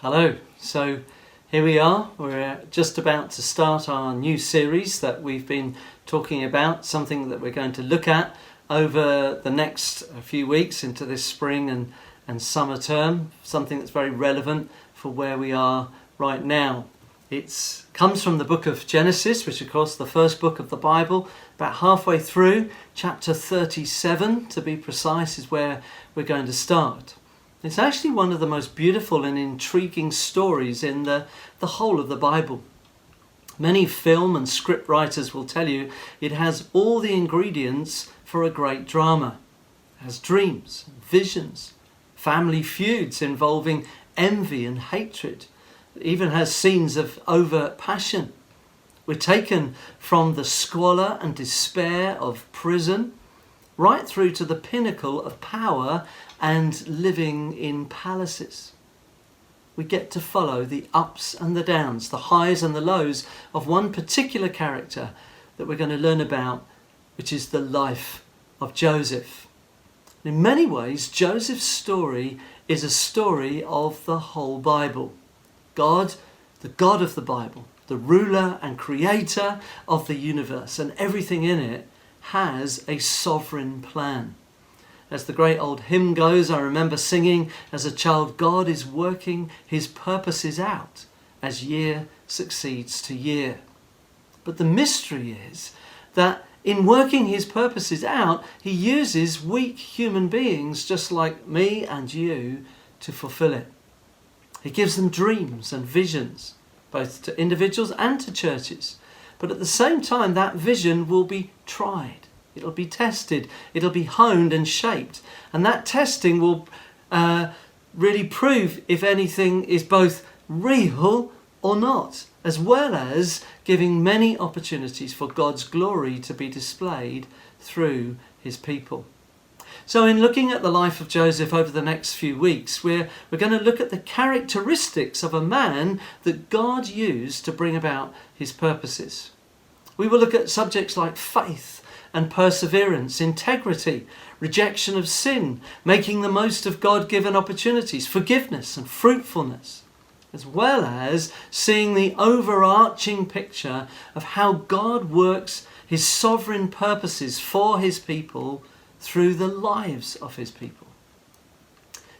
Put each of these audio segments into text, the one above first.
Hello. So here we are. We're just about to start our new series that we've been talking about, something that we're going to look at over the next few weeks into this spring and summer term, something that's very relevant for where we are right now. It comes from the book of Genesis, which of course the first book of the Bible. About halfway through, chapter 37 to be precise, is where we're going to start. It's actually one of the most beautiful and intriguing stories in the whole of the Bible. Many film and script writers will tell you it has all the ingredients for a great drama. It has dreams, visions, family feuds involving envy and hatred. It even has scenes of overt passion. We're taken from the squalor and despair of prison right through to the pinnacle of power and living in palaces. We get to follow the ups and the downs, the highs and the lows of one particular character that we're going to learn about, which is the life of Joseph. In many ways, Joseph's story is a story of the whole Bible. God, the God of the Bible, the ruler and creator of the universe and everything in it, has a sovereign plan. As the great old hymn goes, I remember singing as a child, God is working his purposes out as year succeeds to year. But the mystery is that in working his purposes out, he uses weak human beings just like me and you to fulfill it. He gives them dreams and visions, both to individuals and to churches. But at the same time, that vision will be tried. It'll be tested. It'll be honed and shaped. And that testing will really prove if anything is both real or not, as well as giving many opportunities for God's glory to be displayed through his people. So in looking at the life of Joseph over the next few weeks, we're going to look at the characteristics of a man that God used to bring about his purposes. We will look at subjects like faith and perseverance, integrity, rejection of sin, making the most of God-given opportunities, forgiveness and fruitfulness, as well as seeing the overarching picture of how God works his sovereign purposes for his people through the lives of his people.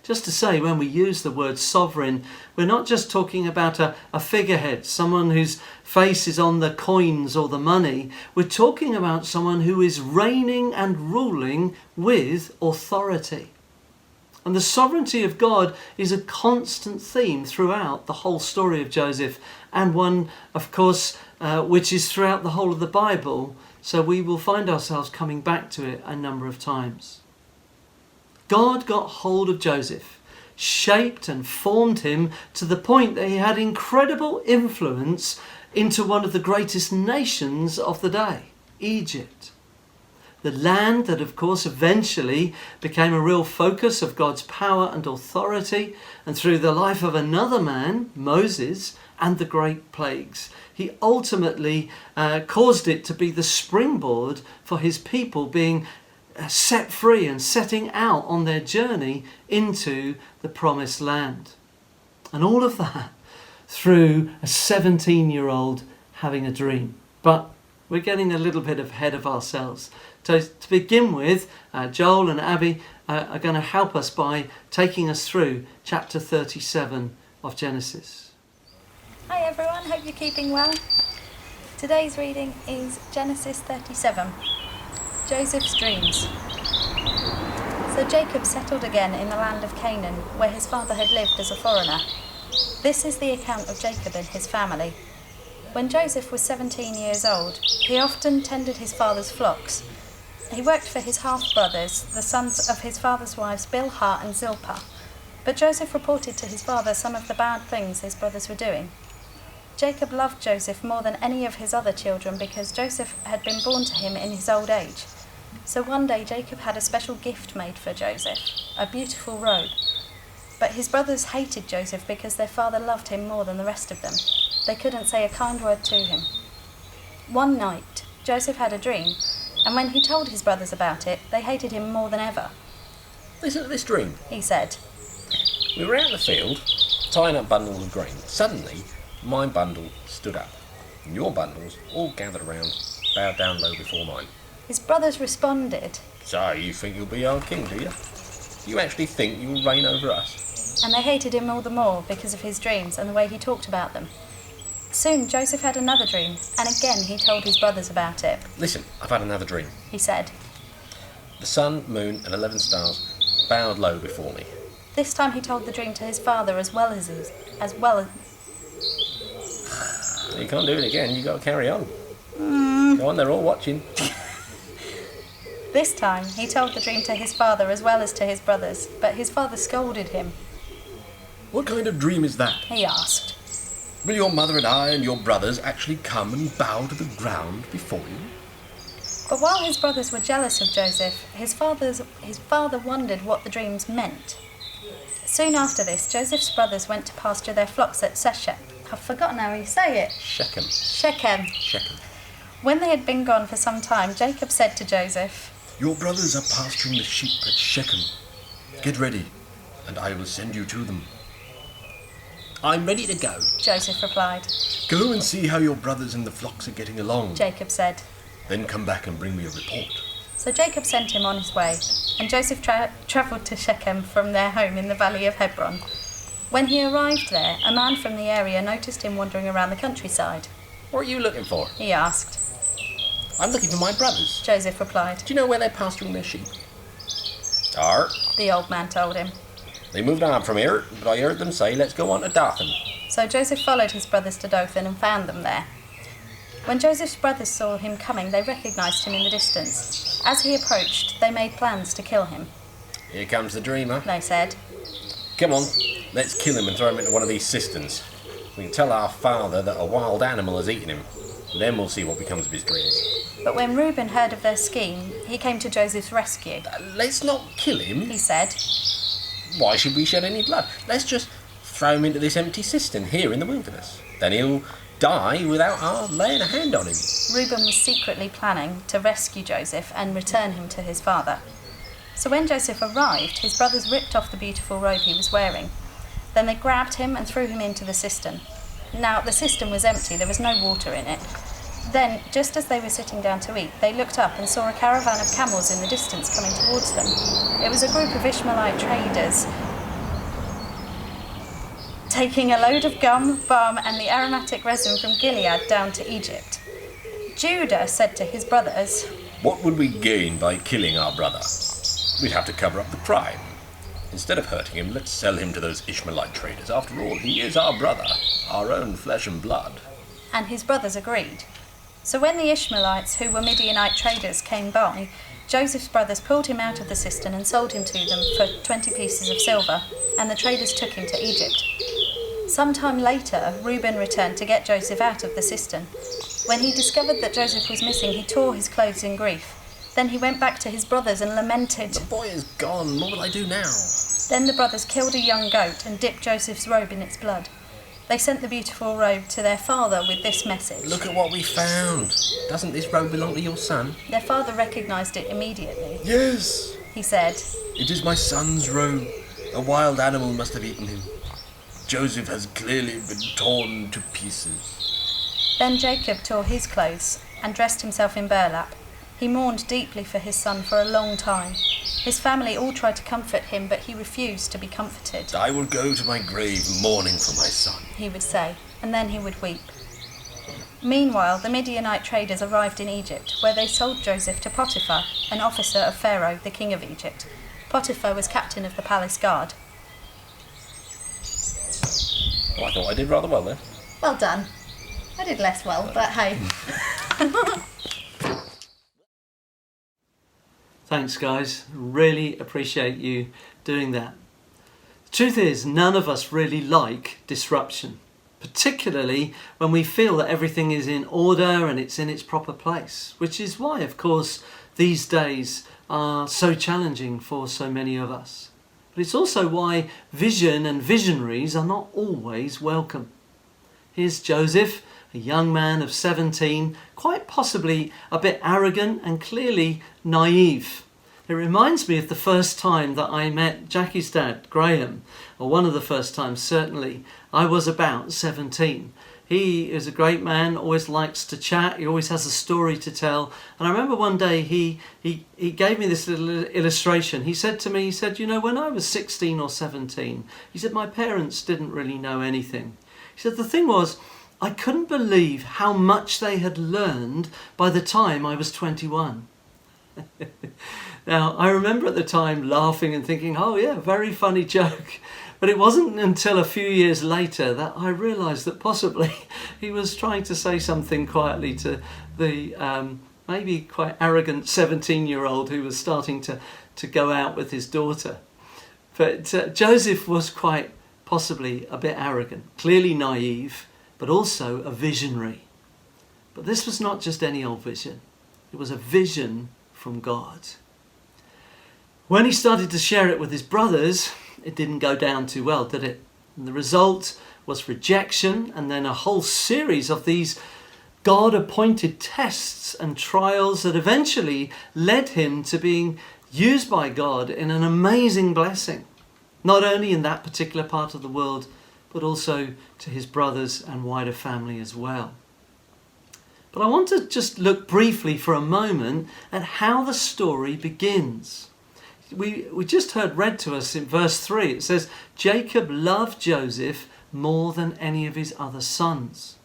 Just to say, when we use the word sovereign, we're not just talking about a figurehead, someone whose face is on the coins or the money. We're talking about someone who is reigning and ruling with authority. And the sovereignty of God is a constant theme throughout the whole story of Joseph, and one, of course, which is throughout the whole of the Bible. So we will find ourselves coming back to it a number of times. God got hold of Joseph, shaped and formed him to the point that he had incredible influence into one of the greatest nations of the day, Egypt. The land that, of course, eventually became a real focus of God's power and authority, and through the life of another man, Moses, and the great plagues, he ultimately caused it to be the springboard for his people being set free and setting out on their journey into the promised land. And all of that through a 17-year-old having a dream. But we're getting a little bit ahead of ourselves. So to begin with, Joel and Abby are going to help us by taking us through chapter 37 of Genesis. Hi everyone, hope you're keeping well. Today's reading is Genesis 37, Joseph's dreams. So Jacob settled again in the land of Canaan, where his father had lived as a foreigner. This is the account of Jacob and his family. When Joseph was 17 years old, he often tended his father's flocks. He worked for his half-brothers, the sons of his father's wives Bilhah and Zilpah. But Joseph reported to his father some of the bad things his brothers were doing. Jacob loved Joseph more than any of his other children because Joseph had been born to him in his old age. So one day Jacob had a special gift made for Joseph, a beautiful robe. But his brothers hated Joseph because their father loved him more than the rest of them. They couldn't say a kind word to him. One night, Joseph had a dream, and when he told his brothers about it, they hated him more than ever. Listen to this dream, He said, We were out in the field, tying up bundles of grain. Suddenly, my bundle stood up, and your bundles all gathered around, bowed down low before mine. His brothers responded, So, you think you'll be our king, do you? You actually think you'll reign over us? and they hated him all the more because of his dreams and the way he talked about them. Soon Joseph had another dream, and again he told his brothers about it. Listen, I've had another dream. He said, The sun, moon, and 11 stars bowed low before me. this time he told the dream to his father as well as You can't do it again, you got to carry on. Go on, they're all watching. This time he told the dream to his father as well as to his brothers, but his father scolded him. What kind of dream is that? He asked. Will your mother and I and your brothers actually come and bow to the ground before you? But while his brothers were jealous of Joseph, his father wondered what the dreams meant. Soon after this, Joseph's brothers went to pasture their flocks at Shechem. I've forgotten how you say it. Shechem. Shechem. Shechem. When they had been gone for some time, Jacob said to Joseph, Your brothers are pasturing the sheep at Shechem. Get ready, and I will send you to them. I'm ready to go. Joseph replied. Go and see how your brothers and the flocks are getting along. Jacob said. Then come back and bring me a report. So Jacob sent him on his way, and Joseph travelled to Shechem from their home in the valley of Hebron. When he arrived there, a man from the area noticed him wandering around the countryside. What are you looking for? He asked. I'm looking for my brothers. Joseph replied. Do you know where they're pasturing their sheep? Are. The old man told him. They moved on from here, but I heard them say, let's go on to Dothan. So Joseph followed his brothers to Dothan and found them there. When Joseph's brothers saw him coming, they recognised him in the distance. As he approached, they made plans to kill him. Here comes the dreamer. They said. Come on, let's kill him and throw him into one of these cisterns. We can tell our father that a wild animal has eaten him. Then we'll see what becomes of his dreams. But when Reuben heard of their scheme, he came to Joseph's rescue. Let's not kill him. He said. Why should we shed any blood? Let's just throw him into this empty cistern here in the wilderness. Then he'll die without our laying a hand on him. Reuben was secretly planning to rescue Joseph and return him to his father. So when Joseph arrived, his brothers ripped off the beautiful robe he was wearing. Then they grabbed him and threw him into the cistern. Now, the cistern was empty, there was no water in it. Then, just as they were sitting down to eat, they looked up and saw a caravan of camels in the distance coming towards them. It was a group of Ishmaelite traders taking a load of gum, balm, and the aromatic resin from Gilead down to Egypt. Judah said to his brothers, What would we gain by killing our brother? We'd have to cover up the crime. Instead of hurting him, let's sell him to those Ishmaelite traders. After all, he is our brother, our own flesh and blood. And his brothers agreed. So when the Ishmaelites, who were Midianite traders, came by, Joseph's brothers pulled him out of the cistern and sold him to them for 20 pieces of silver, and the traders took him to Egypt. Sometime later, Reuben returned to get Joseph out of the cistern. When he discovered that Joseph was missing, he tore his clothes in grief. Then he went back to his brothers and lamented. The boy is gone. What will I do now? Then the brothers killed a young goat and dipped Joseph's robe in its blood. They sent the beautiful robe to their father with this message. Look at what we found. Doesn't this robe belong to your son? Their father recognised it immediately. Yes. He said, It is my son's robe. A wild animal must have eaten him. Joseph has clearly been torn to pieces. Then Jacob tore his clothes and dressed himself in burlap. He mourned deeply for his son for a long time. His family all tried to comfort him, but he refused to be comforted. I will go to my grave mourning for my son. He would say, and then he would weep. Meanwhile, the Midianite traders arrived in Egypt, where they sold Joseph to Potiphar, an officer of Pharaoh, the king of Egypt. Potiphar was captain of the palace guard. Oh, I thought I did rather well there. Well done. I did less well, but hey. Thanks, guys. Really appreciate you doing that. The truth is, none of us really like disruption, particularly when we feel that everything is in order and it's in its proper place, which is why, of course, these days are so challenging for so many of us. But it's also why vision and visionaries are not always welcome. Here's Joseph, a young man of 17, quite possibly a bit arrogant and clearly naive. It reminds me of the first time that I met Jackie's dad, Graham, or one of the first times certainly. I was about 17. He is a great man, always likes to chat, he always has a story to tell. And I remember one day he gave me this little illustration. He said to me, you know, when I was 16 or 17, he said, my parents didn't really know anything. He said, the thing was, I couldn't believe how much they had learned by the time I was 21. Now, I remember at the time laughing and thinking, oh yeah, very funny joke. But it wasn't until a few years later that I realised that possibly he was trying to say something quietly to the maybe quite arrogant 17-year-old who was starting to go out with his daughter. But Joseph was quite possibly a bit arrogant, clearly naive, but also a visionary. But this was not just any old vision. It was a vision from God. When he started to share it with his brothers, it didn't go down too well, did it? And the result was rejection, and then a whole series of these God-appointed tests and trials that eventually led him to being used by God in an amazing blessing, not only in that particular part of the world, but also to his brothers and wider family as well. But I want to just look briefly for a moment at how the story begins. We just heard read to us in verse 3, it says, Jacob loved Joseph more than any of his other sons.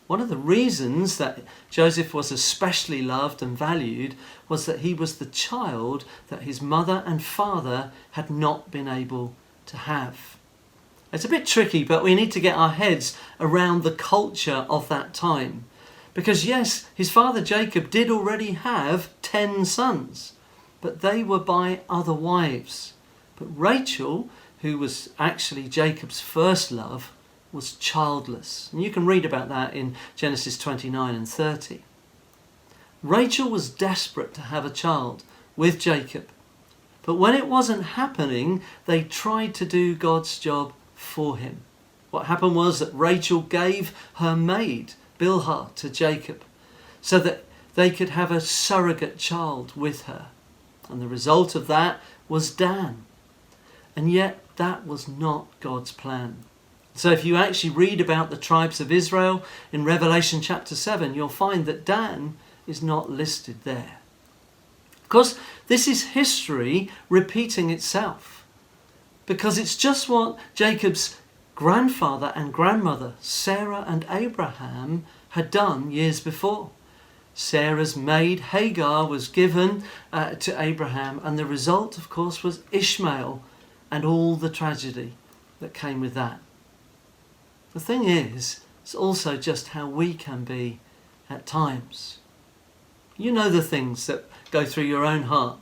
One of the reasons that Joseph was especially loved and valued was that he was the child that his mother and father had not been able to have. It's a bit tricky, but we need to get our heads around the culture of that time. Because yes, his father Jacob did already have 10 sons, but they were by other wives. But Rachel, who was actually Jacob's first love, was childless. And you can read about that in Genesis 29 and 30. Rachel was desperate to have a child with Jacob. But when it wasn't happening, they tried to do God's job for him. What happened was that Rachel gave her maid, Bilhah, to Jacob so that they could have a surrogate child with her. And the result of that was Dan. And yet that was not God's plan. So if you actually read about the tribes of Israel in Revelation chapter 7, you'll find that Dan is not listed there. Of course, this is history repeating itself, because it's just what Jacob's grandfather and grandmother, Sarah and Abraham, had done years before. Sarah's maid Hagar was given to Abraham, and the result, of course, was Ishmael and all the tragedy that came with that. The thing is, it's also just how we can be at times. You know the things that go through your own heart.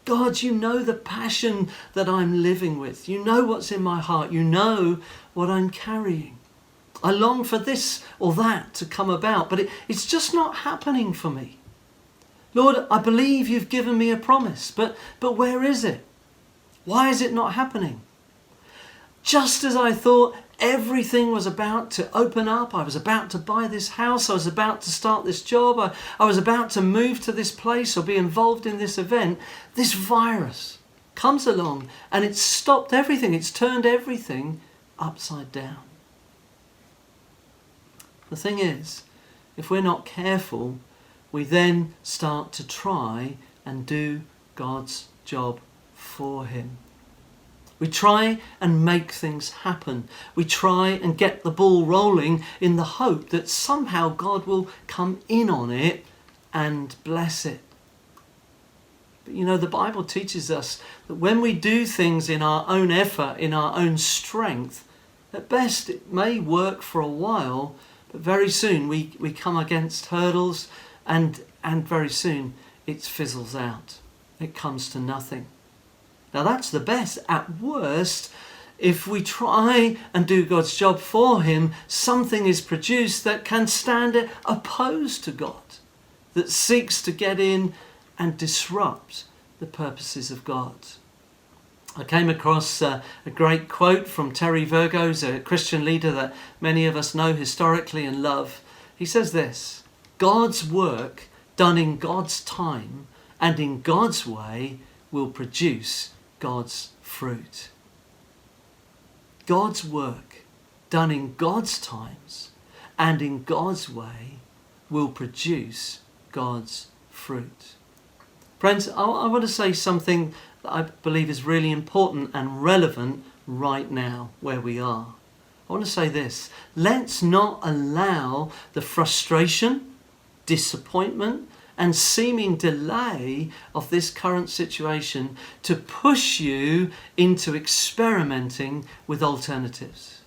God, you know the passion that I'm living with. You know what's in my heart. You know what I'm carrying. I long for this or that to come about, but it's just not happening for me. Lord, I believe you've given me a promise, but where is it? Why is it not happening? Just as I thought everything was about to open up, I was about to buy this house, I was about to start this job, I was about to move to this place or be involved in this event, this virus comes along and it's stopped everything, it's turned everything upside down. The thing is, if we're not careful, we then start to try and do God's job for him. We try and make things happen. We try and get the ball rolling in the hope that somehow God will come in on it and bless it. But you know, the Bible teaches us that when we do things in our own effort, in our own strength, at best it may work for a while, but very soon we come against hurdles and very soon it fizzles out. It comes to nothing. Now that's the best. At worst, if we try and do God's job for him, something is produced that can stand opposed to God, that seeks to get in and disrupt the purposes of God. I came across a great quote from Terry Virgo's, a Christian leader that many of us know historically and love. He says this: God's work done in God's time and in God's way will produce God's fruit. God's work, done in God's times and in God's way, will produce God's fruit. Friends, I want to say something that I believe is really important and relevant right now where we are. I want to say this: let's not allow the frustration, disappointment, and seeming delay of this current situation to push you into experimenting with alternatives.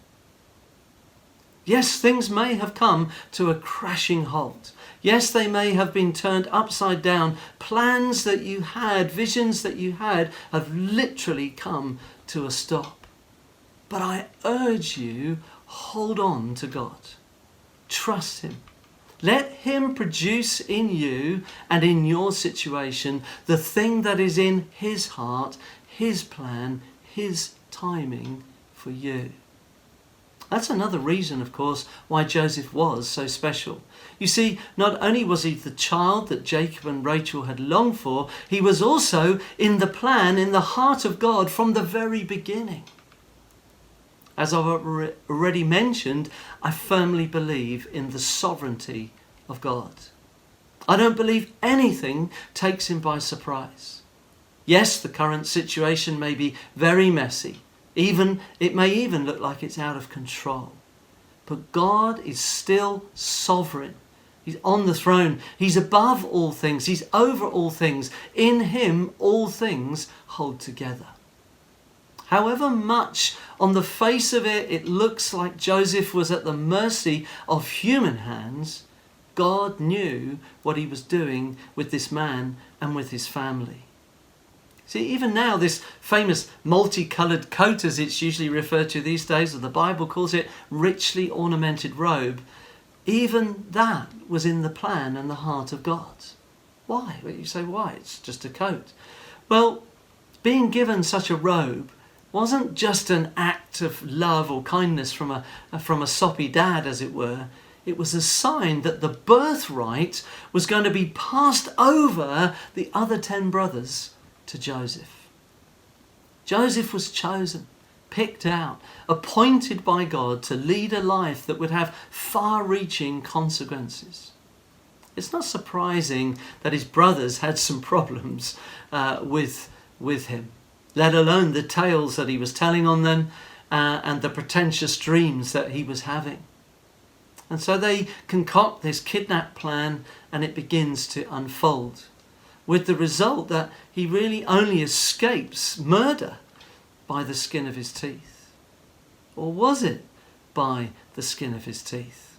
Yes, things may have come to a crashing halt. Yes, they may have been turned upside down. Plans that you had, visions that you had, have literally come to a stop. But I urge you, hold on to God. Trust Him. Let Him produce in you and in your situation the thing that is in His heart, His plan, His timing for you. That's another reason, of course, why Joseph was so special. You see, not only was he the child that Jacob and Rachel had longed for, he was also in the plan, in the heart of God from the very beginning. As I've already mentioned, I firmly believe in the sovereignty of God. I don't believe anything takes Him by surprise. Yes, the current situation may be very messy. It may even look like it's out of control. But God is still sovereign. He's on the throne. He's above all things. He's over all things. In Him, all things hold together. However much on the face of it looks like Joseph was at the mercy of human hands, God knew what He was doing with this man and with his family. See, even now, this famous multicoloured coat, as it's usually referred to these days, or the Bible calls it richly ornamented robe, even that was in the plan and the heart of God. Why? Well, you say, why? It's just a coat. Well, being given such a robe wasn't just an act of love or kindness from a soppy dad, as it were. It was a sign that the birthright was going to be passed over the other 10 brothers to Joseph. Joseph was chosen, picked out, appointed by God to lead a life that would have far-reaching consequences. It's not surprising that his brothers had some problems with him, let alone the tales that he was telling on them and the pretentious dreams that he was having. And so they concoct this kidnap plan, and it begins to unfold, with the result that he really only escapes murder by the skin of his teeth. Or was it by the skin of his teeth?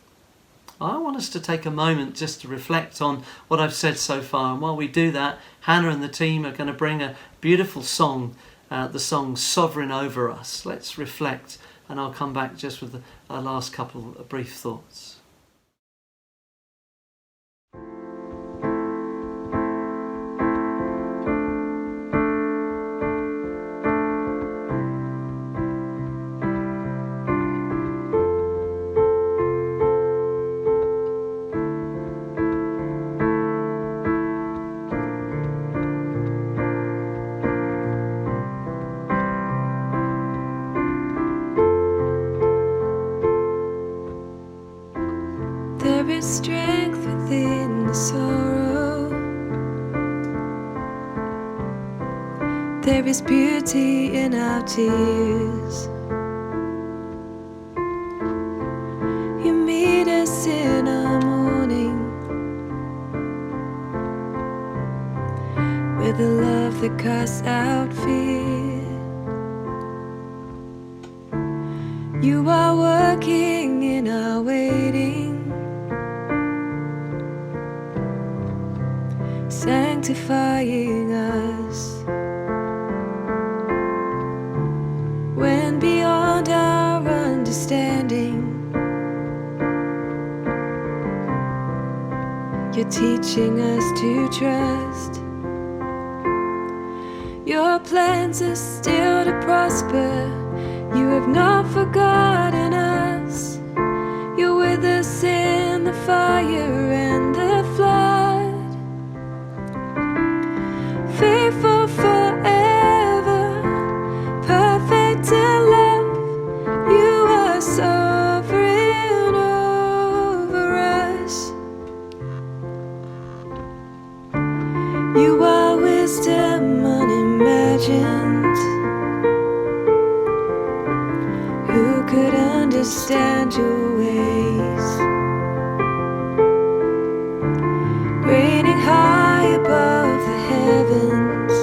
I want us to take a moment just to reflect on what I've said so far. And while we do that, Hannah and the team are going to bring a beautiful song, the song Sovereign Over Us. Let's reflect, and I'll come back just with our last couple of brief thoughts. There is strength within the sorrow. There is beauty in our tears. You meet us in our mourning with a love that casts out fear. You are working in our waiting, sanctifying us. When beyond our understanding, you're teaching us to trust. Your plans are still to prosper. You have not forgotten us. You're with us in the fire and the flood, faithful for could understand your ways. Reigning high above the heavens,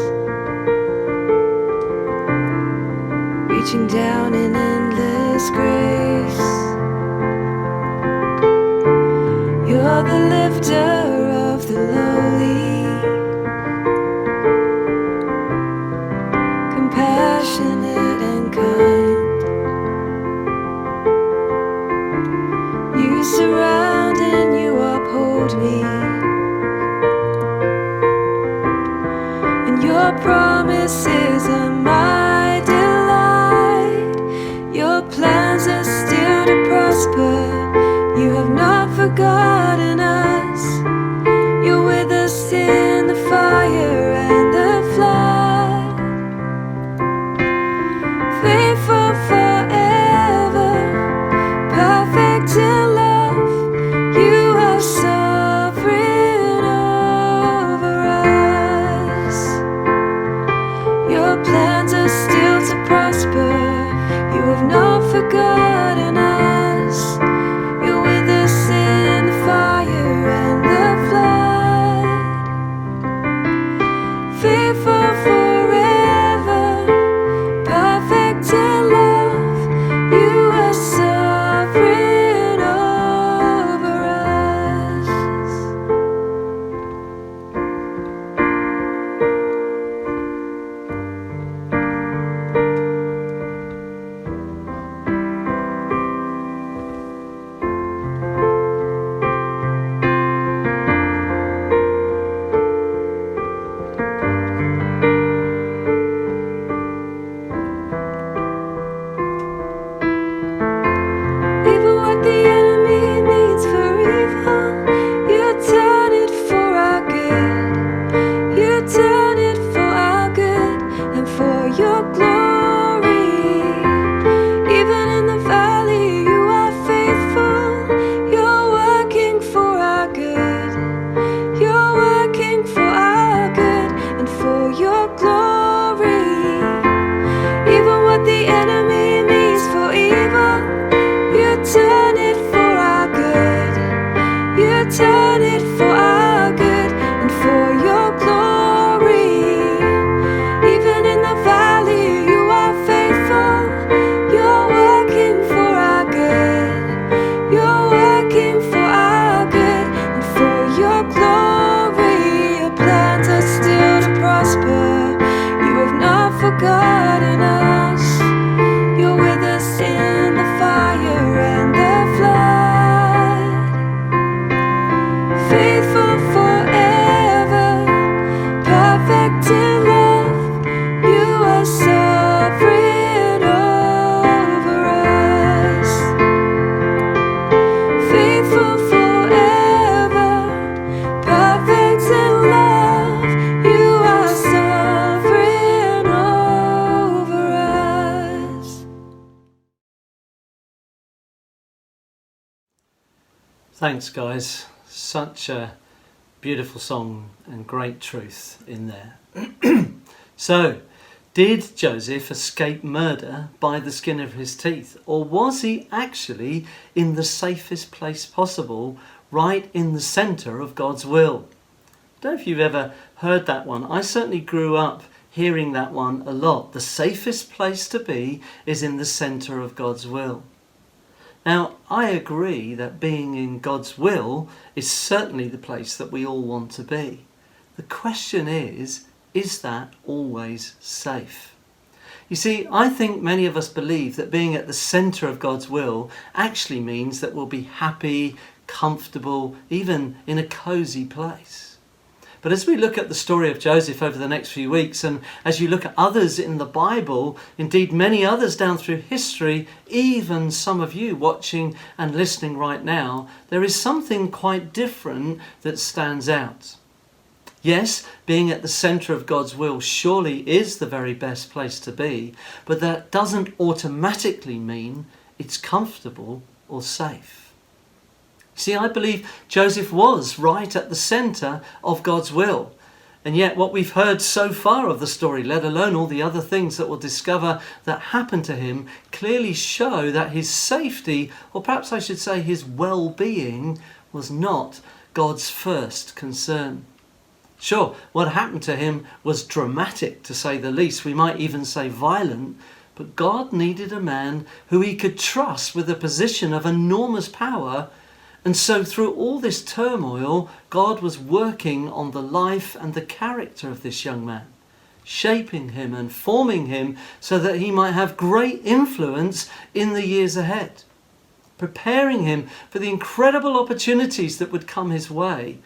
reaching down in endless grace. You're the lifter of the lowly, compassionate and kind. You surround and you uphold me, and your promises are my delight. Your plans are still to prosper. You have not forgotten us. You're with us in the fire and the flood. Faithful forever, perfect in love. You are sovereign over us. Your plans are still to prosper. You have not forgotten us. You're with us in the fire and the flood. Faithful forever, perfect in love. You are sovereign over us. Even what the enemy means for evil, you turn it for our good. You turn it for our good and for your glory. Even in the valley, you are faithful. You're working for our good. You're working for our good and for your glory. Even what the enemy means for evil, you turn it for our good. You turn it for our good and for your glory. Even in the valley, you are faithful. You're working for our good. You're working for our good and for your glory. Your plans are still to prosper. You have not forgotten us. You're with us in the fire and the flood. Faithful forever, perfect in love. You are sovereign over us. Faithful forever, perfect in love. You are sovereign over us. Thanks, guys. Such a beautiful song and great truth in there. So, did Joseph escape murder by the skin of his teeth, or was he actually in the safest place possible, right in the centre of God's will? I don't know if you've ever heard that one. I certainly grew up hearing that one a lot. The safest place to be is in the centre of God's will. Now, I agree that being in God's will is certainly the place that we all want to be. The question is that always safe? You see, I think many of us believe that being at the centre of God's will actually means that we'll be happy, comfortable, even in a cosy place. But as we look at the story of Joseph over the next few weeks, and as you look at others in the Bible, indeed many others down through history, even some of you watching and listening right now, there is something quite different that stands out. Yes, being at the centre of God's will surely is the very best place to be, but that doesn't automatically mean it's comfortable or safe. See, I believe Joseph was right at the centre of God's will. And yet what we've heard so far of the story, let alone all the other things that we'll discover that happened to him, clearly show that his safety, or perhaps I should say his well-being, was not God's first concern. Sure, what happened to him was dramatic, to say the least. We might even say violent. But God needed a man who he could trust with a position of enormous power. And so through all this turmoil, God was working on the life and the character of this young man, shaping him and forming him so that he might have great influence in the years ahead, preparing him for the incredible opportunities that would come his way,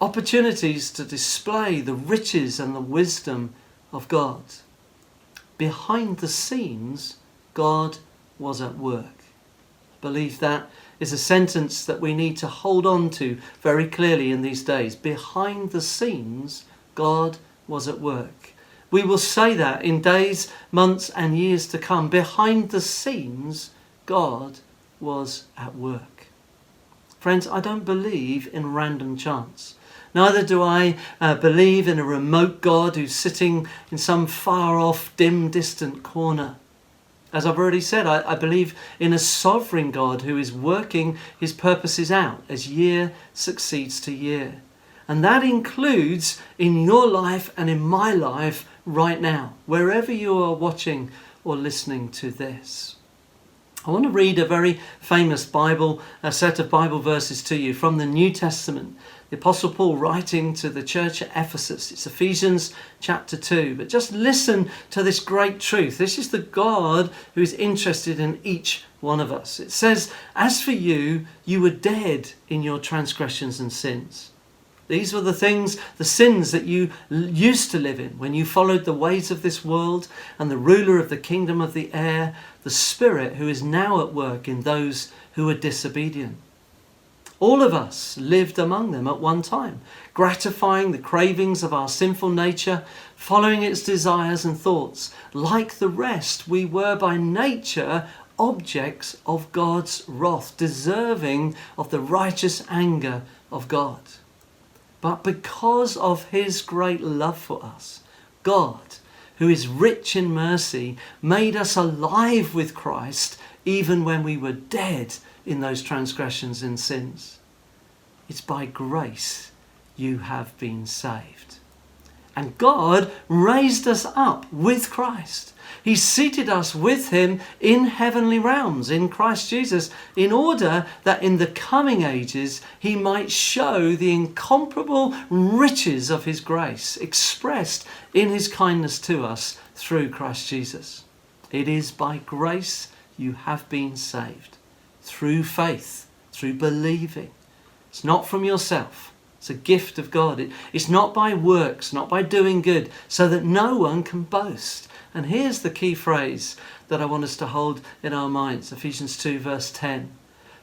opportunities to display the riches and the wisdom of God. Behind the scenes, God was at work. I believe that is a sentence that we need to hold on to very clearly in these days. Behind the scenes, God was at work. We will say that in days, months and years to come. Behind the scenes, God was at work. Friends, I don't believe in random chance. Neither do I believe in a remote God who's sitting in some far-off, dim, distant corner. As I've already said, I believe in a sovereign God who is working his purposes out as year succeeds to year. And that includes in your life and in my life right now, wherever you are watching or listening to this. I want to read a very famous a set of Bible verses to you from the New Testament. The Apostle Paul writing to the church at Ephesus. It's Ephesians chapter 2. But just listen to this great truth. This is the God who is interested in each one of us. It says, "As for you, you were dead in your transgressions and sins." These were the sins that you used to live in when you followed the ways of this world and the ruler of the kingdom of the air, the Spirit who is now at work in those who are disobedient. All of us lived among them at one time, gratifying the cravings of our sinful nature, following its desires and thoughts. Like the rest, we were by nature objects of God's wrath, deserving of the righteous anger of God. But because of his great love for us, God, who is rich in mercy, made us alive with Christ even when we were dead in those transgressions and sins. It's by grace you have been saved. And God raised us up with Christ. He seated us with him in heavenly realms in Christ Jesus in order that in the coming ages he might show the incomparable riches of his grace expressed in his kindness to us through Christ Jesus. It is by grace you have been saved, through faith, through believing. It's not from yourself. It's a gift of God. It's not by works, not by doing good, so that no one can boast. And here's the key phrase that I want us to hold in our minds. Ephesians 2 verse 10.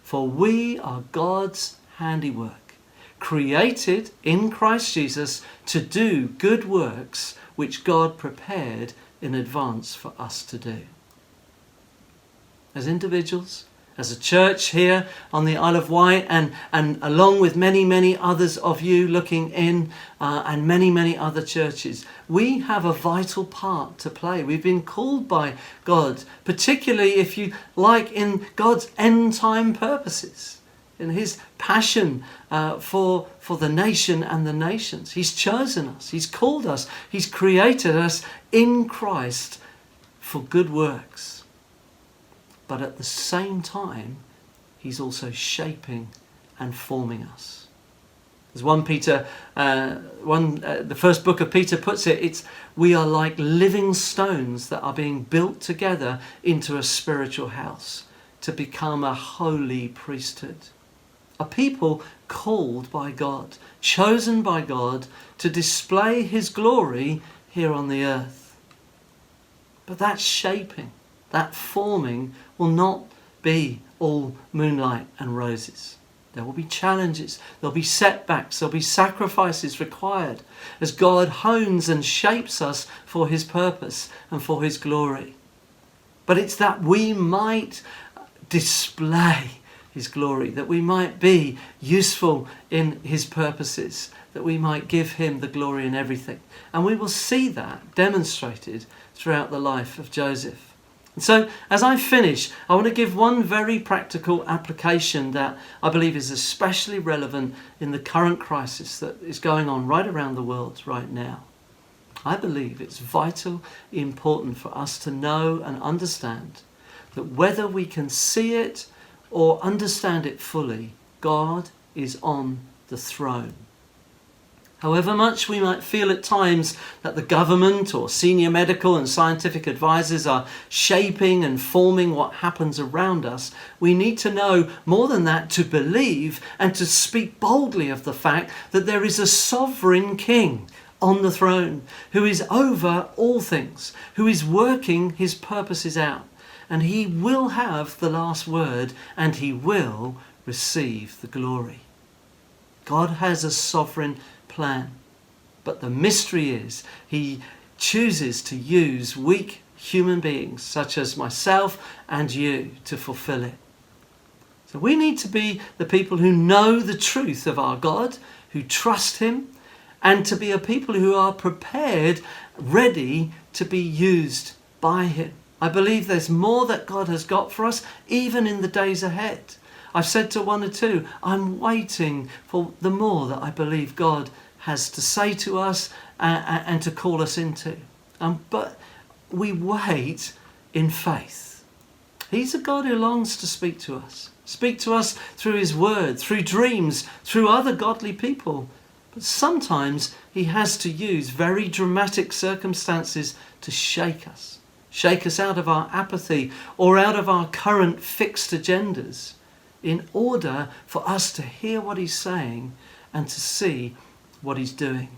For we are God's handiwork, created in Christ Jesus to do good works which God prepared in advance for us to do. As individuals, as a church here on the Isle of Wight, and along with many, many others of you looking in, and many, many other churches, we have a vital part to play. We've been called by God, particularly if you like, in God's end time purposes, in his passion for the nation and the nations. He's chosen us, he's called us, he's created us in Christ for good works. But at the same time, he's also shaping and forming us. As 1 Peter, the first book of Peter puts it, we are like living stones that are being built together into a spiritual house to become a holy priesthood. A people called by God, chosen by God to display his glory here on the earth. But that shaping, that forming will not be all moonlight and roses. There will be challenges, there'll be setbacks, there'll be sacrifices required as God hones and shapes us for his purpose and for his glory. But it's that we might display his glory, that we might be useful in his purposes, that we might give him the glory in everything. And we will see that demonstrated throughout the life of Joseph. And so, as I finish, I want to give one very practical application that I believe is especially relevant in the current crisis that is going on right around the world right now. I believe it's vitally important for us to know and understand that whether we can see it or understand it fully, God is on the throne. However much we might feel at times that the government or senior medical and scientific advisors are shaping and forming what happens around us, we need to know more than that to believe and to speak boldly of the fact that there is a sovereign king on the throne who is over all things, who is working his purposes out. And he will have the last word, and he will receive the glory. God has a sovereign plan, but the mystery is he chooses to use weak human beings such as myself and you to fulfill it. So we need to be the people who know the truth of our God, who trust him, and to be a people who are prepared, ready to be used by him. I believe there's more that God has got for us, even in the days ahead. I've said to one or two, I'm waiting for the more that I believe God has to say to us and to call us into. But we wait in faith. He's a God who longs to speak to us through his word, through dreams, through other godly people. But sometimes he has to use very dramatic circumstances to shake us out of our apathy or out of our current fixed agendas, in order for us to hear what he's saying and to see what he's doing.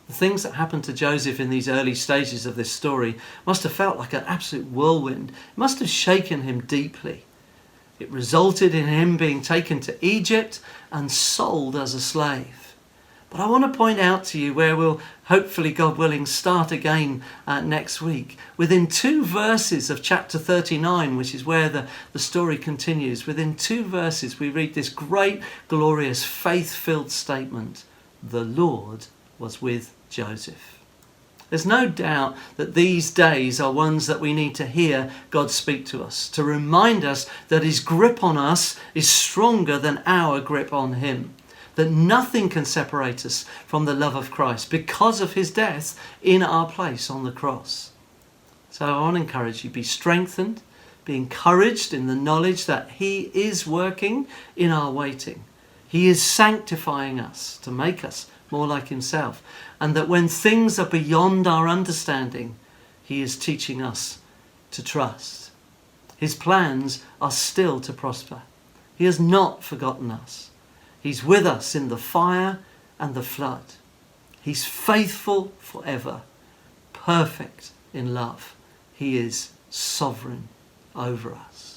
The things that happened to Joseph in these early stages of this story must have felt like an absolute whirlwind. It must have shaken him deeply. It resulted in him being taken to Egypt and sold as a slave. But I want to point out to you where we'll hopefully, God willing, start again next week. Within 2 verses of chapter 39, which is where the story continues, within 2 verses we read this great, glorious, faith-filled statement: the Lord was with Joseph. There's no doubt that these days are ones that we need to hear God speak to us, to remind us that his grip on us is stronger than our grip on him, that nothing can separate us from the love of Christ because of his death in our place on the cross. So I want to encourage you, be strengthened, be encouraged in the knowledge that he is working in our waiting. He is sanctifying us to make us more like himself, and that when things are beyond our understanding, he is teaching us to trust. His plans are still to prosper. He has not forgotten us. He's with us in the fire and the flood. He's faithful forever, perfect in love. He is sovereign over us.